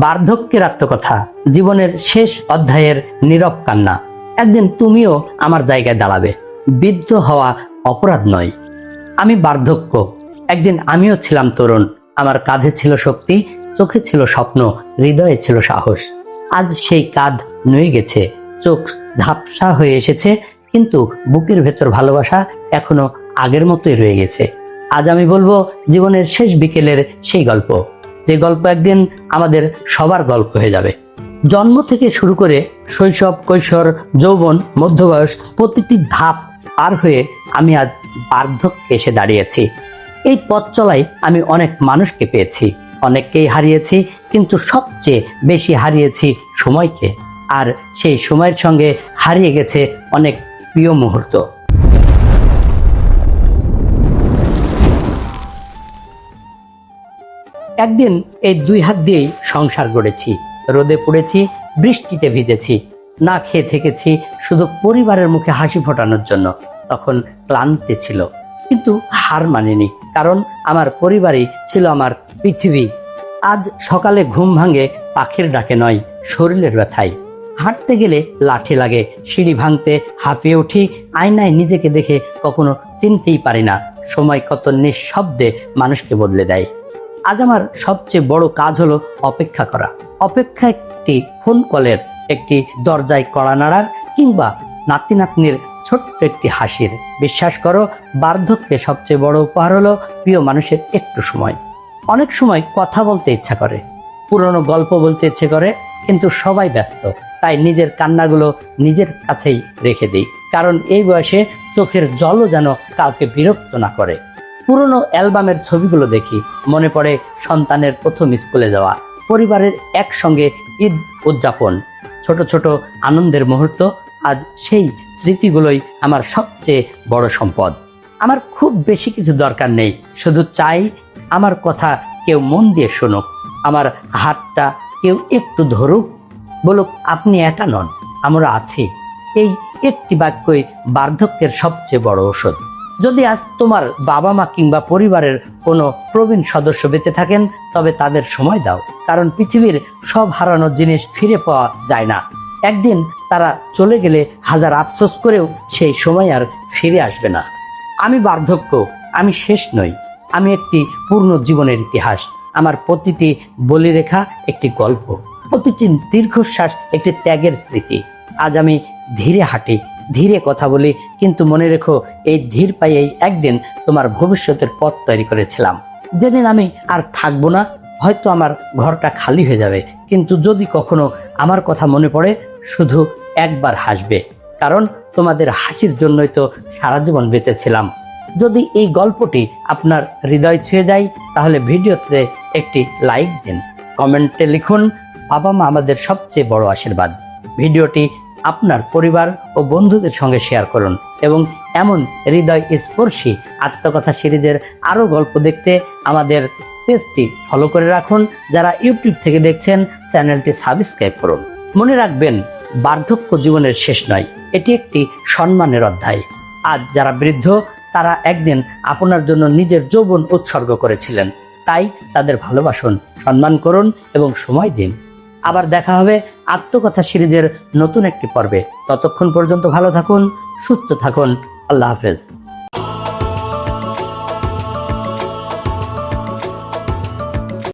বার্ধক্যের আত্মকথা, জীবনের শেষ অধ্যায়ের নীরব কান্না। একদিন তুমিও আমার জায়গায় দাঁড়াবে। বৃদ্ধ হওয়া অপরাধ নয়। আমি বার্ধক্য, একদিন আমিও ছিলাম তরুণ। আমার কাঁধে ছিল শক্তি, চোখে ছিল স্বপ্ন, হৃদয়ে ছিল সাহস। আজ সেই কাঁধ নুয়ে গেছে, চোখ ঝাপসা হয়ে এসেছে, কিন্তু বুকের ভেতর ভালোবাসা এখনো আগের মতোই রয়ে গেছে। আজ আমি বলবো জীবনের শেষ বিকেলের সেই গল্প, যে গল্প একদিন আমাদের সবার গল্প হয়ে যাবে। জন্ম থেকে শুরু করে শৈশব, কৈশোর, যৌবন, মধ্যবয়স, প্রতিটি ধাপ পার হয়ে আমি আজ বার্ধক্যে এসে দাঁড়িয়েছি। এই পথ চলায় আমি অনেক মানুষকে পেয়েছি, অনেককেই হারিয়েছি, কিন্তু সবচেয়ে বেশি হারিয়েছি সময়কে। আর সেই সময়ের সঙ্গে হারিয়ে গেছে অনেক প্রিয় মুহূর্ত। একদিন এই দুই হাত দিয়েই সংসার গড়েছি, রোদে পড়েছি, বৃষ্টিতে ভিজেছি, না খেয়ে থেকেছি শুধু পরিবারের মুখে হাসি ফোটানোর জন্য। তখন ক্লান্তি ছিল, কিন্তু হার মানিনি, কারণ আমার পরিবারই ছিল আমার পৃথিবী। আজ সকালে ঘুম ভাঙে পাখির ডাকে নয়, শরীরের ব্যথায়। হাঁটতে গেলে লাঠি লাগে, সিঁড়ি ভাঙতে হাঁপিয়ে উঠি, আয়নায় নিজেকে দেখে কখনো চিনতেই পারি না সময় কত নিঃশব্দে মানুষকে বদলে দেয়। আজ আমার সবচেয়ে বড় কাজ হলো অপেক্ষা করা। অপেক্ষা একটি ফোন কলের, একটি দরজায় কড়া নাড়ার, কিংবা নাতি নাতনির ছোট্ট একটি হাসির। বিশ্বাস করো, বার্ধক্যে সবচেয়ে বড় উপহার হলো প্রিয় মানুষের একটু সময়। অনেক সময় কথা বলতে ইচ্ছা করে, পুরনো গল্প বলতে ইচ্ছে করে, কিন্তু সবাই ব্যস্ত, তাই নিজের কান্নাগুলো নিজের কাছেই রেখে দিই। কারণ এই বয়সে চোখের জলও যেন কাউকে বিরক্ত না করে। পুরনো অ্যালবামের ছবিগুলো দেখি, মনে পড়ে সন্তানের প্রথম স্কুলে যাওয়া, পরিবারের একসঙ্গে ঈদ উদযাপন, ছোট ছোট আনন্দের মুহূর্ত। আজ সেই স্মৃতিগুলোই আমার সবচেয়ে বড় সম্পদ। আমার খুব বেশি কিছু দরকার নেই, শুধু চাই আমার কথা কেউ মন দিয়ে শুনুক, আমার হাতটা কেউ একটু ধরুক, বলুক আপনি একা নন, আমরা আছি। এই একটি বাক্যই বার্ধক্যের সবচেয়ে বড় ঔষধ। যদি আজ তোমার বাবা মা কিংবা পরিবারের কোনো প্রবীণ সদস্য বেঁচে থাকেন, তবে তাদের সময় দাও, কারণ পৃথিবীর সব হারানোর জিনিস ফিরে পাওয়া যায় না। একদিন তারা চলে গেলে হাজার আফসোস করেও সেই সময় আর ফিরে আসবে না। আমি বার্ধক্য, আমি শেষ নই, আমি একটি পূর্ণ জীবনের ইতিহাস। আমার প্রতিটি বলিরেখা একটি গল্প, প্রতিটি দীর্ঘশ্বাস একটি ত্যাগের স্মৃতি। আজ আমি ধীরে হাঁটি, ধীরে কথা বলি, কিন্তু মনে রেখো, এই ধীর পাইয়েই একদিন তোমার ভবিষ্যতের পথ তৈরি করেছিলাম। যেদিন আমি আর থাকবো না, হয়তো আমার ঘরটা খালি হয়ে যাবে, কিন্তু যদি কখনো আমার কথা মনে পড়ে, শুধু একবার হাসবে, কারণ তোমাদের হাসির জন্যই তো সারা জীবন বেঁচেছিলাম। যদি এই গল্পটি আপনার হৃদয় ছুঁয়ে যায়, তাহলে ভিডিওতে একটি লাইক দিন, কমেন্টে লিখুন বাবা মা আমাদের সবচেয়ে বড় আশীর্বাদ। ভিডিওটি আপনার পরিবার ও বন্ধুদের সঙ্গে শেয়ার করুন, এবং এমন হৃদয় স্পর্শী আত্মকথা সিরিজের আরও গল্প দেখতে আমাদের পেজটি ফলো করে রাখুন। যারা ইউটিউব থেকে দেখছেন, চ্যানেলটি সাবস্ক্রাইব করুন। মনে রাখবেন, বার্ধক্য জীবনের শেষ নয়, এটি একটি সম্মানের অধ্যায়। আজ যারা বৃদ্ধ, তারা একদিন আপনার জন্য নিজের যৌবন উৎসর্গ করেছিলেন, তাই তাদের ভালোবাসুন, সম্মান করুন এবং সময় দিন। আবার দেখা হবে আত্মকথা সিরিজের নতুন একটি পর্বে। ততক্ষণ পর্যন্ত ভালো থাকুন, সুস্থ থাকুন। আল্লাহ হাফেজ।